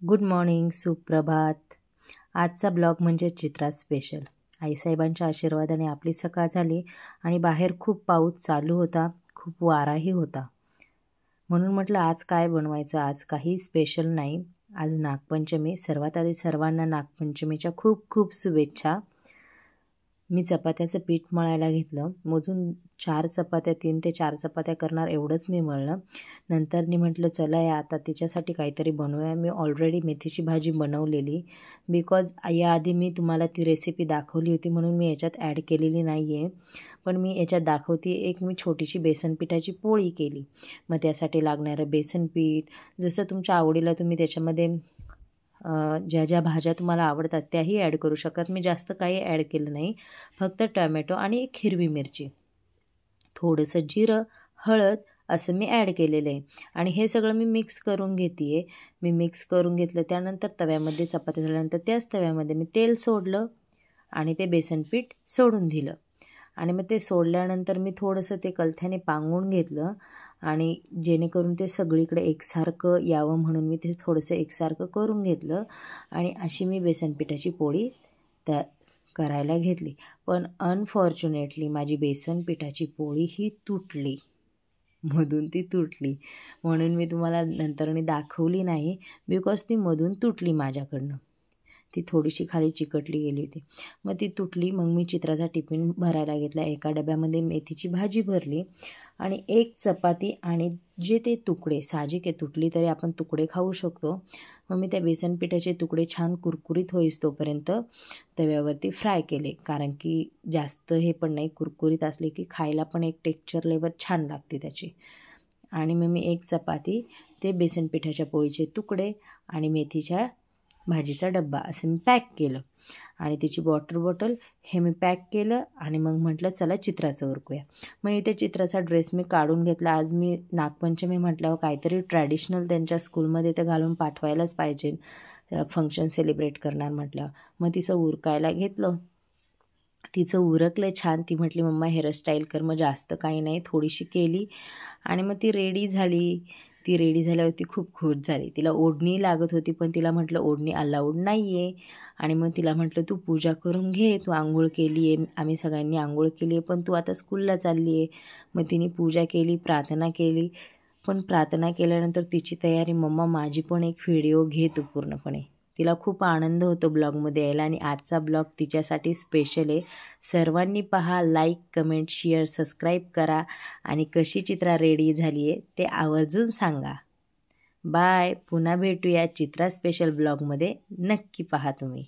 Good morning, सुप्रभात। आजचा blog म्हणजे चित्रा स्पेशल। आईसाहेबांच्या आशीर्वादाने आपली सकाळ झाली आणि बाहेर खूप पाऊस चालू होता, खूप वाराही होता। म्हणून म्हटलं आज काय बनवायचं। आज काही स्पेशल नाही, आज नागपंचमी। सर्वात आधी सर्वांना नागपंचमीच्या खूप खूप शुभेच्छा। मी चपात्याचं पीठ मळायला घेतलं। मोजून 4 चपात्या, 3 ते 4 चपात्या करणार एवढंच मी मळलं। नंतर मी म्हटलं चला आता तिच्यासाठी काहीतरी बनवूया। मी ऑलरेडी मेथीची भाजी बनवलेली, बिकॉज याआधी मी तुम्हाला ती रेसिपी दाखवली होती म्हणून मी याच्यात ॲड केलेली नाही आहे। पण मी याच्यात दाखवते, एक मी छोटीशी बेसन पिठाची पोळी केली। मग त्यासाठी लागणारं बेसन पीठ जसं तुमच्या आवडीला तुम्ही त्याच्यामध्ये ज्या ज्या भाज्या तुम्हाला आवडतात त्याही ॲड करू शकतात। मी जास्त काही ॲड केलं नाही, फक्त टोमॅटो आणि एक हिरवी मिरची, थोडंसं जिरं, हळद असं मी ॲड केलेलं आहे। आणि हे सगळं मी मिक्स करून घेते आहे। मी मिक्स करून घेतलं, त्यानंतर तव्यामध्ये चपाती झाल्यानंतर त्याच तव्यामध्ये मी तेल सोडलं आणि ते बेसन पीठ सोडून दिलं। आणि मग ते सोडल्यानंतर मी थोडंसं ते कलथ्याने पांगून घेतलं आणि जेणेकरून ते सगळीकडे एकसारखं यावं म्हणून मी ते थोडंसं एकसारखं करून घेतलं। आणि अशी मी बेसन पिठाची पोळी करायला घेतली। पण अनफॉर्च्युनेटली माझी बेसन पिठाची पोळी ही तुटली, मधून ती तुटली। म्हणून मी तुम्हाला नंतरनी दाखवली नाही, बिकॉज ती मधून तुटली माझ्याकडनं। ती थोडीशी खाली चिकटली गेली होती, मग ती तुटली। मग मी चित्राचा टिफिन भरायला घेतला। एका डब्यामध्ये मेथीची भाजी भरली आणि एक चपाती आणि जे ते तुकडे, साहजिक आहे तुटली तरी आपण तुकडे खाऊ शकतो। मग मी त्या बेसन पिठाचे तुकडे छान कुरकुरीत होईस तोपर्यंत तव्यावरती फ्राय केले, कारण की जास्त हे पण नाही, कुरकुरीत असले की खायला पण एक टेक्स्चर लेवल छान लागते त्याची। आणि मग मी एक चपाती, ते बेसन पिठाच्या पोळीचे तुकडे आणि मेथीच्या भाजीचा डब्बा असं मी पॅक केलं आणि तिची वॉटर बॉटल हे मी पॅक केलं। आणि मग म्हटलं चला चित्राचं उरकूया। मग इथे चित्राचा ड्रेस मी काढून घेतला। आज मी नागपंचमी म्हटल्यावर काहीतरी ट्रॅडिशनल त्यांच्या स्कूलमध्ये तर घालून पाठवायलाच पाहिजे, फंक्शन सेलिब्रेट करणार म्हटल्यावर। मग तिचं उरकायला घेतलं, तिचं उरकलं छान। ती म्हटली मम्मा हेअरस्टाईल कर, मग जास्त काही नाही, थोडीशी केली आणि मग ती रेडी झाली। ती रेडी झाल्यावरती खूप खुश झाली। तिला ओढणी लागत होती, पण तिला म्हटलं ओढणी अलाउड नाही आहे। आणि मग तिला म्हटलं तू पूजा करून घे, तू आंघोळ केली आहे, आम्ही सगळ्यांनी आंघोळ केली आहे, पण तू आता स्कूलला चालली आहे। मग तिने पूजा केली, प्रार्थना केली। पण प्रार्थना केल्यानंतर तिची तयारी, मम्मा माझी पण एक व्हिडिओ घे तू पूर्णपणे। तिला खूप आनंद होतो ब्लॉगमध्ये यायला आणि आजचा ब्लॉग तिच्यासाठी स्पेशल आहे। सर्वांनी पहा, लाईक, कमेंट, शेअर, सबस्क्राईब करा आणि कशी चित्रा रेडी झाली आहे ते आवर्जून सांगा। बाय, पुन्हा भेटूया चित्रा स्पेशल ब्लॉगमध्ये, नक्की पहा तुम्ही।